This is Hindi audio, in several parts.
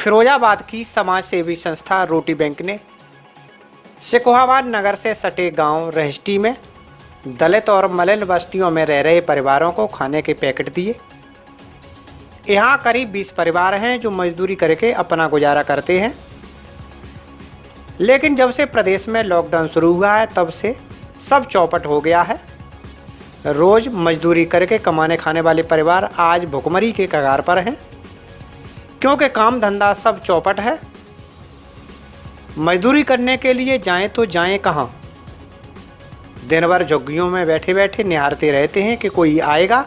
फिरोजाबाद की समाज सेवी संस्था रोटी बैंक ने सिकोहाबाद नगर से सटे गांव रहष्टी में दलित और मलिन बस्तियों में रह रहे परिवारों को खाने के पैकेट दिए। यहाँ करीब 20 परिवार हैं जो मजदूरी करके अपना गुजारा करते हैं, लेकिन जब से प्रदेश में लॉकडाउन शुरू हुआ है तब से सब चौपट हो गया है। रोज़ मजदूरी करके कमाने खाने वाले परिवार आज भुखमरी के कगार पर हैं, क्योंकि काम धंधा सब चौपट है। मजदूरी करने के लिए जाएं तो जाएं कहाँ। दिन भर झुग्गियों में बैठे बैठे निहारते रहते हैं कि कोई आएगा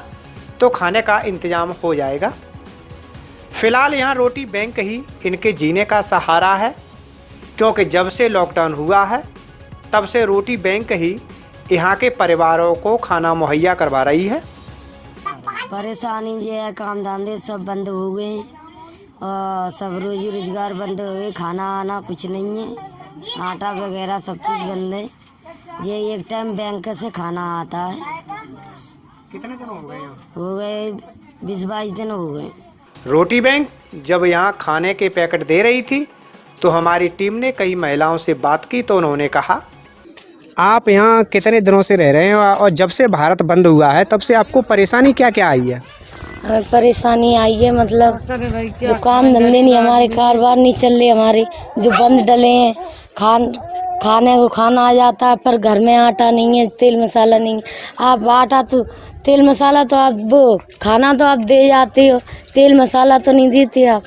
तो खाने का इंतजाम हो जाएगा। फिलहाल यहाँ रोटी बैंक ही इनके जीने का सहारा है, क्योंकि जब से लॉकडाउन हुआ है तब से रोटी बैंक ही यहाँ के परिवारों को खाना मुहैया करवा रही है। परेशानी ये है, काम धंधे सब बंद हो गए और सब रोजी रोजगार बंद हो गए। खाना आना कुछ नहीं है, आटा वगैरह सब चीज़ बंद है। ये एक टाइम बैंक से खाना आता है। कितने दिन हो गए? हो गए 20-22 दिन हो गए। रोटी बैंक जब यहाँ खाने के पैकेट दे रही थी तो हमारी टीम ने कई महिलाओं से बात की तो उन्होंने कहा, आप यहाँ कितने दिनों से रह रहे हैं और जब से भारत बंद हुआ है तब से आपको परेशानी क्या क्या आई है? हमें परेशानी आई है, मतलब जो काम धंधे नहीं, हमारे कारोबार नहीं चल रहे, हमारे जो बंद डले हैं। खाने को खाना आ जाता है पर घर में आटा नहीं है, तेल मसाला नहीं है। आप आटा तो तेल मसाला तो आप वो खाना तो आप दे जाते हो, तेल मसाला तो नहीं देते आप।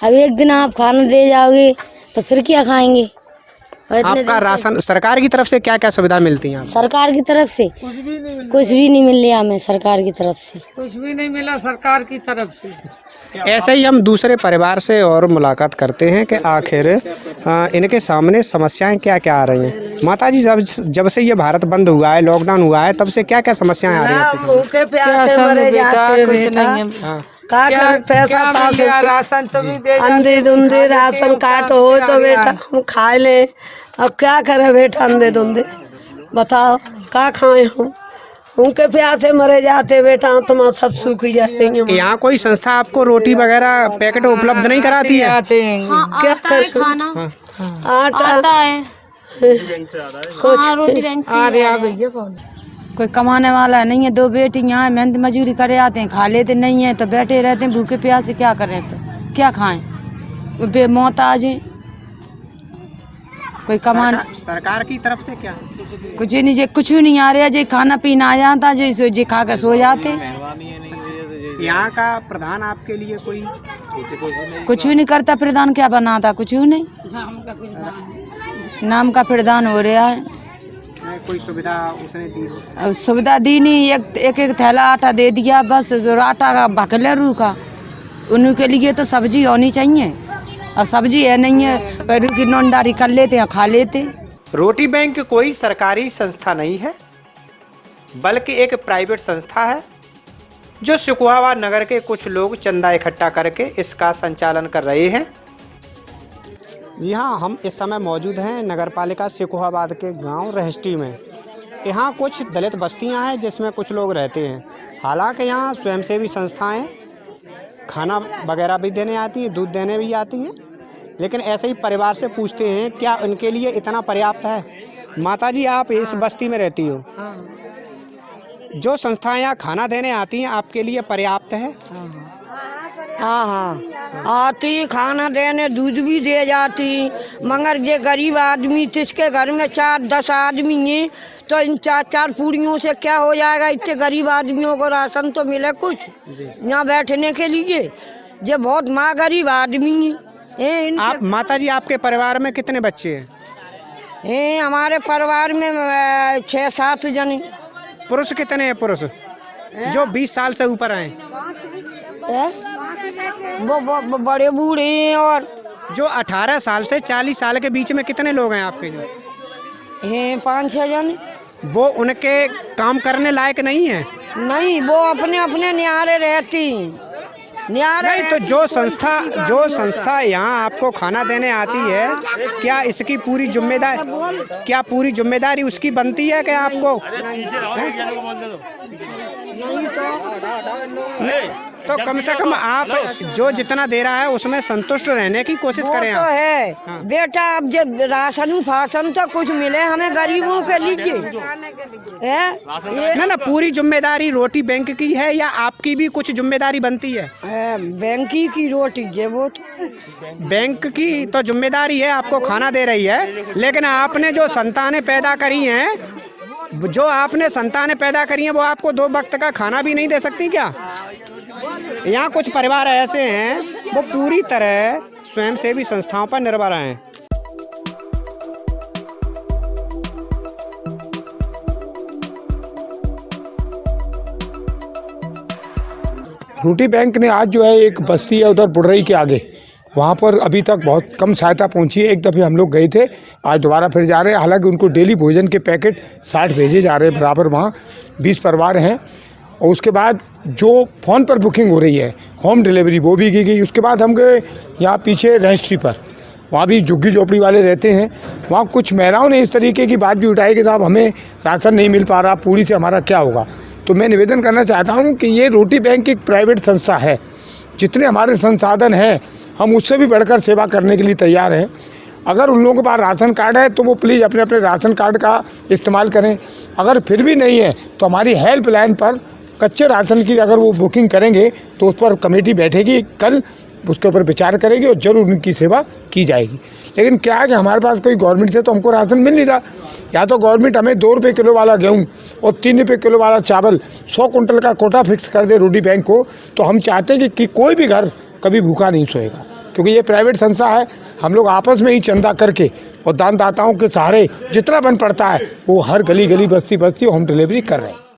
अब एक दिन आप खाना दे जाओगे तो फिर क्या खाएंगे? आपका राशन सरकार की तरफ से क्या क्या सुविधा मिलती है? सरकार की तरफ से कुछ भी नहीं मिल रहा हमें। सरकार की तरफ से कुछ भी नहीं मिला सरकार की तरफ से। ऐसे ही हम दूसरे परिवार से और मुलाकात करते हैं कि आखिर इनके सामने समस्याएं क्या क्या आ रही हैं। माताजी, जब से ये भारत बंद हुआ है, लॉकडाउन हुआ है, तब से क्या क्या समस्याएं आ रही हैं? भूखे प्यासे मरे जाते बेटा। पैसा पास राशन तो भी दे, अंधे धुंधे राशन कार्ड हो तो बेटा हम खा ले। अब क्या करे बेटा, अंधे धुंधे बताओ क्या खाए हम? उनके प्यासे मरे जाते बेटा, आत्मा सब सूख जाएंगे। यहाँ कोई संस्था आपको रोटी वगैरह पैकेट उपलब्ध नहीं कराती है? क्या कर खाना आटा है, रोटी बैंक से। कोई कमाने वाला नहीं है, दो बेटियां मेहनत मजूरी करे आते हैं, खा लेते नहीं है तो बैठे रहते हैं भूखे प्यासे। क्या करें तो क्या खाएं? बेमौताज हैं। कोई कमान सरकार की तरफ से क्या कुछ नहीं, जे कुछ नहीं आ रहा, जे खाना पीना आ जाता, जे खा कर सो जाते। यहाँ का प्रधान आपके लिए कोई कुछ भी नहीं करता। प्रधान क्या बनाता? कुछ भी नहीं, नाम का प्रधान हो रहा है। कोई सुविधा उसने दी? सुविधा दी नहीं, एक थैला आटा दे दिया बस। जो आटा का भकले रू का, उनके लिए तो सब्जी होनी चाहिए। अब सब्जी है नहीं है, पैरू की नोनदारी कर लेते हैं, खा लेते। रोटी बैंक कोई सरकारी संस्था नहीं है, बल्कि एक प्राइवेट संस्था है जो सिकोहाबाद नगर के कुछ लोग चंदा इकट्ठा करके इसका संचालन कर रहे हैं। जी हाँ, हम इस समय मौजूद हैं नगर पालिका सिकोहाबाद के गांव रहष्टी में। यहाँ कुछ दलित बस्तियाँ हैं जिसमें कुछ लोग रहते हैं। हालांकि यहाँ स्वयंसेवी संस्थाएं खाना वगैरह भी देने आती हैं, दूध देने भी आती हैं, लेकिन ऐसे ही परिवार से पूछते हैं क्या उनके लिए इतना पर्याप्त है। माताजी, आप इस बस्ती में रहती हो, जो संस्थाएं यहाँ खाना देने आती हैं आपके लिए पर्याप्त है? हाँ आती, खाना देने, दूध भी दे जाती। मगर ये गरीब आदमी जिसके घर में 4-10 आदमी हैं तो इन 4-4 पूड़ियों से क्या हो जाएगा? इतने गरीब आदमियों को राशन तो मिले कुछ यहाँ बैठने के लिए। ये बहुत माँ गरीब आदमी है। आप माताजी, आपके परिवार में कितने बच्चे हैं? हमारे परिवार में 6-7 जने। पुरुष कितने हैं? पुरुष जो 20 साल से ऊपर हैं? वो बड़े बूढ़े हैं। और जो 18 साल से 40 साल के बीच में कितने लोग हैं आपके? जो हैं 5-6 जन। वो उनके काम करने लायक नहीं है? नहीं, वो अपने अपने निहारे रहती। नहीं तो जो संस्था यहाँ आपको खाना देने आती है, क्या इसकी पूरी जिम्मेदारी उसकी बनती है क्या आपको? तो कम से कम आप जो जितना दे रहा है उसमें संतुष्ट रहने की कोशिश करें तो आप। है हाँ। बेटा, अब जब राशन फासन तो कुछ मिले हमें गरीबों के लिए ना पूरी जिम्मेदारी रोटी बैंक की है या आपकी भी कुछ जिम्मेदारी बनती है? बैंक की रोटी है वो तो। बैंक की तो जिम्मेदारी है, आपको खाना दे रही है, लेकिन आपने जो संतानें पैदा करी हैं, जो आपने संतानें पैदा करी हैं, वो आपको 2 वक्त का खाना भी नहीं दे सकती क्या? यहाँ कुछ परिवार ऐसे हैं वो पूरी तरह स्वयंसेवी संस्थाओं पर निर्भर हैं। रोटी बैंक ने आज जो है एक बस्ती है उधर बुड़रई के आगे, वहाँ पर अभी तक बहुत कम सहायता पहुँची है। एक दफ़े हम लोग गए थे, आज दोबारा फिर जा रहे हैं। हालांकि उनको डेली भोजन के पैकेट 60 भेजे जा रहे हैं बराबर, वहाँ 20 परिवार हैं। और उसके बाद जो फ़ोन पर बुकिंग हो रही है होम डिलीवरी वो भी की गई। उसके बाद हम गए यहाँ पीछे रजिस्ट्री पर, वहाँ भी झुग्गी झोपड़ी वाले रहते हैं। वहाँ कुछ महिलाओं ने इस तरीके की बात भी उठाई कि साहब हमें राशन नहीं मिल पा रहा, पूरी से हमारा क्या होगा। तो मैं निवेदन करना चाहता हूँ कि ये रोटी बैंक एक प्राइवेट संस्था है, जितने हमारे संसाधन हैं हम उससे भी बढ़कर सेवा करने के लिए तैयार हैं। अगर उन लोगों के पास राशन कार्ड है तो वो प्लीज़ अपने अपने राशन कार्ड का इस्तेमाल करें। अगर फिर भी नहीं है तो हमारी हेल्पलाइन पर कच्चे राशन की अगर वो बुकिंग करेंगे तो उस पर कमेटी बैठेगी, कल उसके ऊपर विचार करेगी और ज़रूर उनकी सेवा की जाएगी। लेकिन क्या है कि हमारे पास कोई गवर्नमेंट से तो हमको राशन मिल नहीं रहा। या तो गवर्नमेंट हमें 2 रुपये किलो वाला गेहूँ और 3 रुपये किलो वाला चावल 100 कुंटल का कोटा फिक्स कर दे रोटी बैंक को, तो हम चाहते हैं कि कोई भी घर कभी भूखा नहीं सोएगा। क्योंकि ये प्राइवेट संस्था है, हम लोग आपस में ही चंदा करके और दानदाताओं के सहारे जितना बन पड़ता है वो हर गली गली बस्ती बस्ती होम डिलीवरी कर रहे हैं।